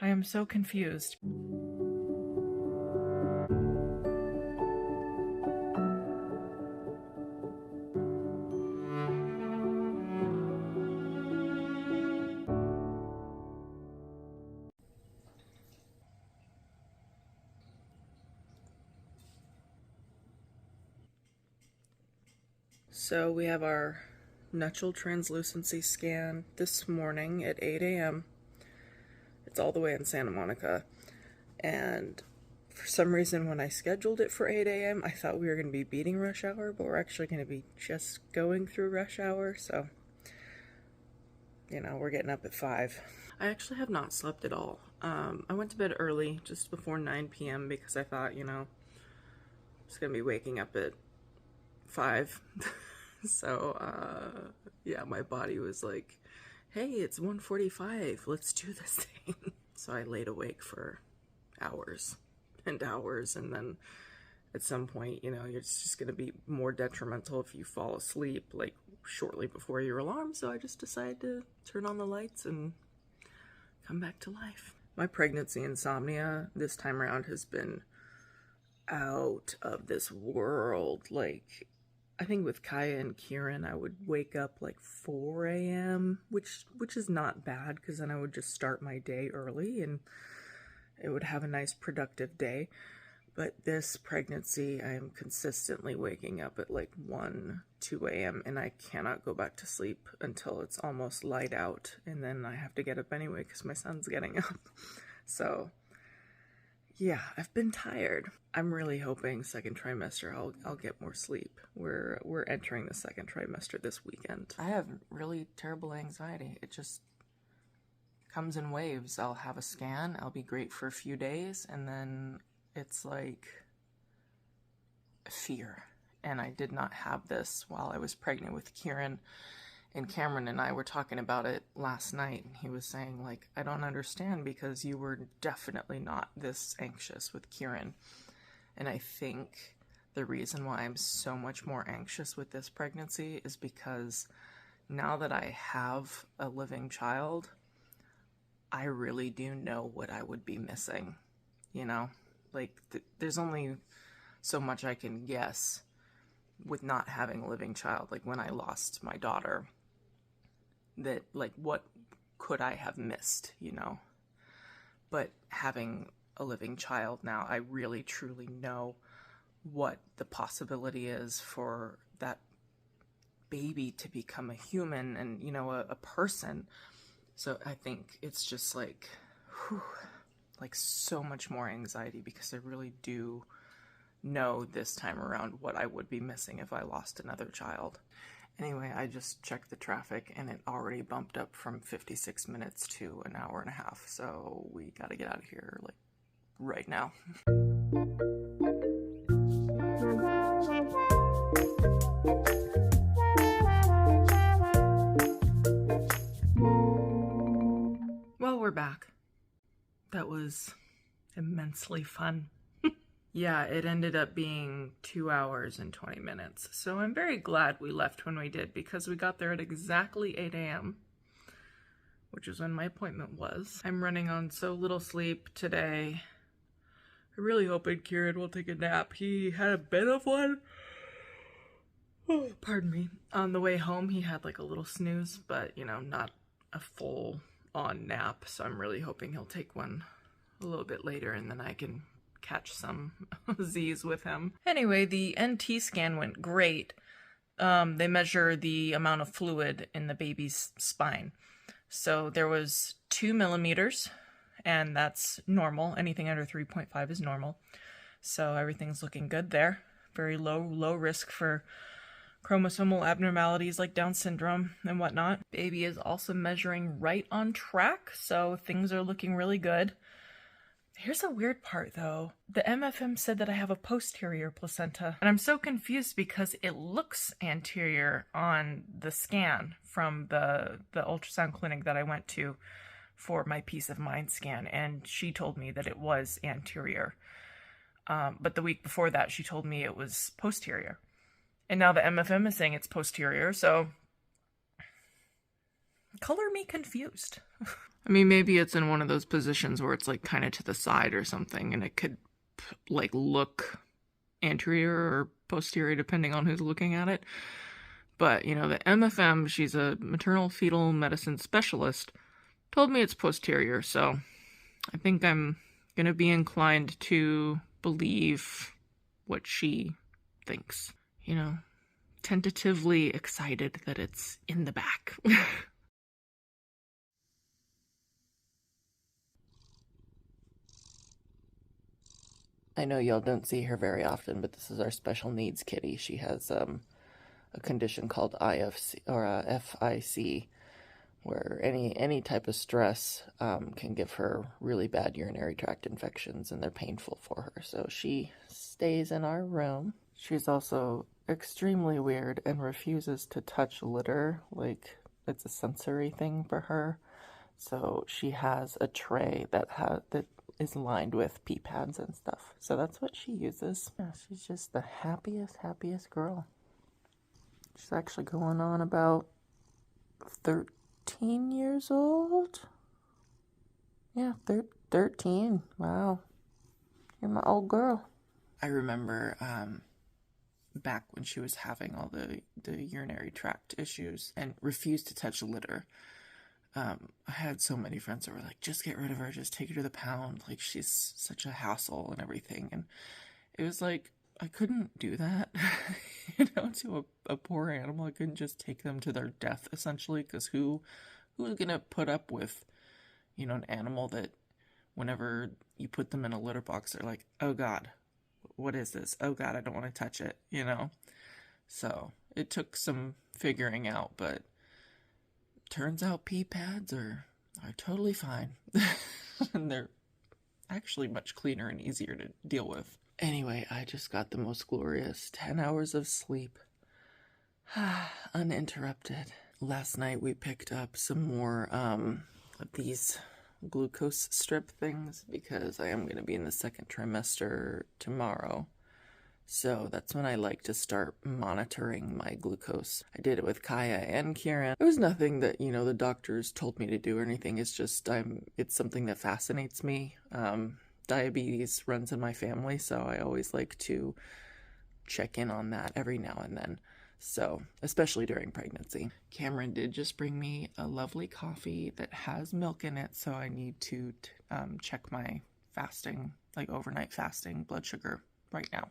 I am so confused. So we have our nuptial translucency scan this morning at 8 a.m. It's all the way in Santa Monica. And for some reason, when I scheduled it for 8 a.m., I thought we were going to be beating rush hour, but we're actually going to be just going through rush hour. So, we're getting up at 5. I actually have not slept at all. I went to bed early, just before 9 p.m. because I thought, I was going to be waking up at 5. So, yeah, my body was like, hey, it's 1:45, let's do this thing. So I laid awake for hours and hours, and then at some point, it's just going to be more detrimental if you fall asleep, like, shortly before your alarm, so I just decided to turn on the lights and come back to life. My pregnancy insomnia this time around has been out of this world. Like, I think with Kaia and Kameron, I would wake up like 4 a.m., which is not bad, because then I would just start my day early and it would have a nice productive day. But this pregnancy, I am consistently waking up at like 1, 2 a.m. and I cannot go back to sleep until it's almost light out, and then I have to get up anyway because my son's getting up. So yeah, I've been tired. I'm really hoping second trimester I'll get more sleep. We're entering the second trimester this weekend. I have really terrible anxiety. It just comes in waves. I'll have a scan, I'll be great for a few days, and then it's like fear. And I did not have this while I was pregnant with Kameron. And Kameron and I were talking about it last night, and he was saying, like, I don't understand, because you were definitely not this anxious with Kameron. And I think the reason why I'm so much more anxious with this pregnancy is because now that I have a living child, I really do know what I would be missing, Like, there's only so much I can guess with not having a living child. Like, when I lost my daughter, that, like, what could I have missed, But having a living child now, I really truly know what the possibility is for that baby to become a human and, a person. So I think it's just like, like so much more anxiety, because I really do know this time around what I would be missing if I lost another child. Anyway, I just checked the traffic, and it already bumped up from 56 minutes to an hour and a half. So we gotta get out of here, like, right now. Well, we're back. That was immensely fun. Yeah, it ended up being 2 hours and 20 minutes. So I'm very glad we left when we did, because we got there at exactly 8 a.m., which is when my appointment was. I'm running on so little sleep today. I really hoping Kameron will take a nap. He had a bit of one. Oh, pardon me. On the way home, he had like a little snooze, but, not a full-on nap. So I'm really hoping he'll take one a little bit later, and then I can catch some Z's with him. Anyway, the NT scan went great. They measure the amount of fluid in the baby's spine. So there was 2 millimeters, and that's normal. Anything under 3.5 is normal. So everything's looking good there. Very low risk for chromosomal abnormalities like Down syndrome and whatnot. Baby is also measuring right on track, so things are looking really good. Here's a weird part, though. The MFM said that I have a posterior placenta, and I'm so confused because it looks anterior on the scan from the ultrasound clinic that I went to for my peace of mind scan, and she told me that it was anterior. But the week before that, she told me it was posterior. And now the MFM is saying it's posterior, so color me confused. I mean, maybe it's in one of those positions where it's like kind of to the side or something, and it could like look anterior or posterior depending on who's looking at it. But, you know, the MFM, she's a maternal fetal medicine specialist, told me it's posterior, so I think I'm gonna be inclined to believe what she thinks. You know, tentatively excited that it's in the back. I know y'all don't see her very often, but this is our special needs kitty. She has a condition called IFC or FIC, where any type of stress can give her really bad urinary tract infections, and they're painful for her. So she stays in our room. She's also extremely weird and refuses to touch litter, like it's a sensory thing for her. So she has a tray that is lined with pee pads and stuff. So that's what she uses. Yeah, she's just the happiest girl. She's actually going on about 13 years old. Yeah, 13. Wow. You're my old girl. I remember back when she was having all the urinary tract issues and refused to touch litter. I had so many friends that were like, just get rid of her, just take her to the pound. Like, she's such a hassle and everything. And it was like, I couldn't do that, to a poor animal. I couldn't just take them to their death, essentially, because who's gonna put up with, an animal that whenever you put them in a litter box, they're like, oh God, what is this? Oh God, I don't want to touch it, So it took some figuring out, but turns out pee pads are totally fine. And they're actually much cleaner and easier to deal with. Anyway, I just got the most glorious 10 hours of sleep. Uninterrupted. Last night we picked up some more of these glucose strip things because I am going to be in the second trimester tomorrow. So that's when I like to start monitoring my glucose. I did it with Kaia and Kameron. It was nothing that, the doctors told me to do or anything. It's just, it's something that fascinates me. Diabetes runs in my family, so I always like to check in on that every now and then. So, especially during pregnancy. Kameron did just bring me a lovely coffee that has milk in it, so I need to check my fasting, like overnight fasting blood sugar right now.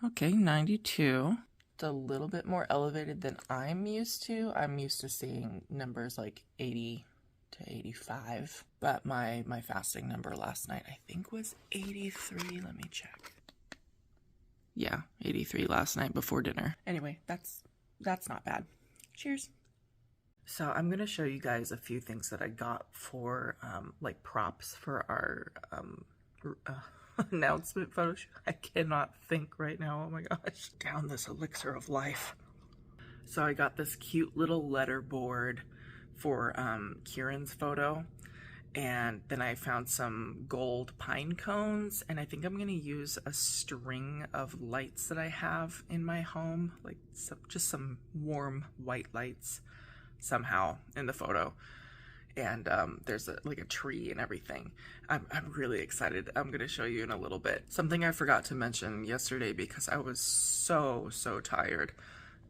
Okay, 92. It's a little bit more elevated than I'm used to. I'm used to seeing numbers like 80 to 85. But my fasting number last night, I think, was 83. Let me check. Yeah, 83 last night before dinner. Anyway, that's not bad. Cheers. So I'm going to show you guys a few things that I got for, like, props for our, announcement photo shoot. I cannot think right now. Oh my gosh. Down this elixir of life. So I got this cute little letter board for Kieran's photo, and then I found some gold pine cones, and I think I'm gonna use a string of lights that I have in my home, like just some warm white lights somehow in the photo. And there's a tree and everything. I'm really excited. I'm going to show you in a little bit. Something I forgot to mention yesterday because I was so tired.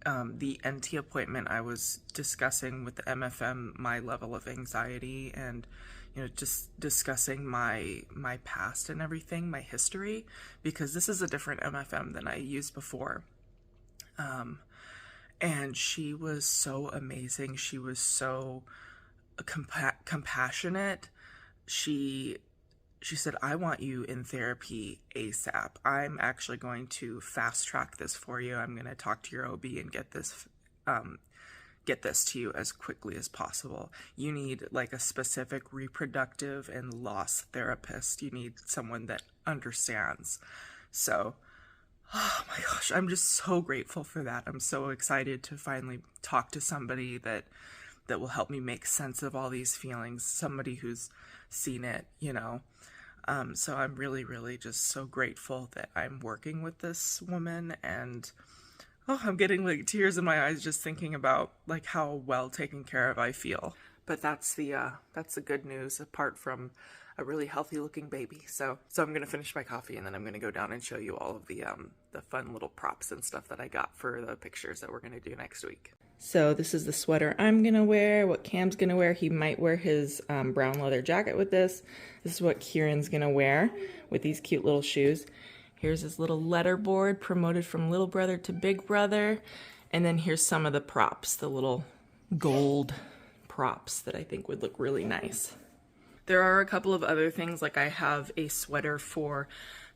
The NT appointment, I was discussing with the MFM my level of anxiety and, just discussing my past and everything, my history, because this is a different MFM than I used before. And she was so amazing. She was so compassionate. She said, I want you in therapy ASAP. I'm actually going to fast track this for you. I'm going to talk to your OB and get this to you as quickly as possible. You need like a specific reproductive and loss therapist. You need someone that understands. So, oh my gosh, I'm just so grateful for that. I'm so excited to finally talk to somebody that will help me make sense of all these feelings, somebody who's seen it, So I'm really, really just so grateful that I'm working with this woman, and oh, I'm getting like tears in my eyes just thinking about like how well taken care of I feel. But that's the good news, apart from a really healthy looking baby. So I'm gonna finish my coffee, and then I'm gonna go down and show you all of the fun little props and stuff that I got for the pictures that we're gonna do next week. So this is the sweater I'm gonna wear, what Cam's gonna wear. He might wear his brown leather jacket with this. This is what Kieran's gonna wear with these cute little shoes. Here's his little letterboard, promoted from little brother to big brother. And then here's some of the props, the little gold props that I think would look really nice. There are a couple of other things, like I have a sweater for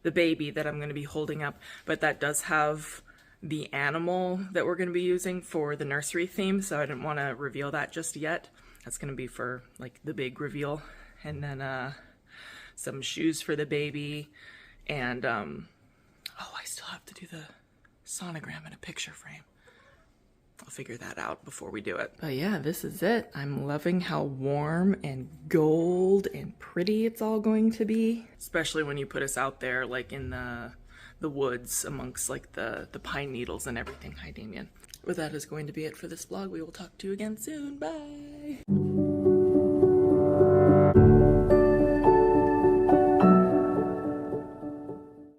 the baby that I'm going to be holding up, but that does have the animal that we're going to be using for the nursery theme, so I didn't want to reveal that just yet. That's going to be for like the big reveal. And then some shoes for the baby, and oh, I still have to do the sonogram in a picture frame. I'll figure that out before we do it. But yeah, this is it. I'm loving how warm and gold and pretty it's all going to be. Especially when you put us out there like in the woods amongst like the pine needles and everything. Hi, Damien. But that is going to be it for this vlog. We will talk to you again soon. Bye!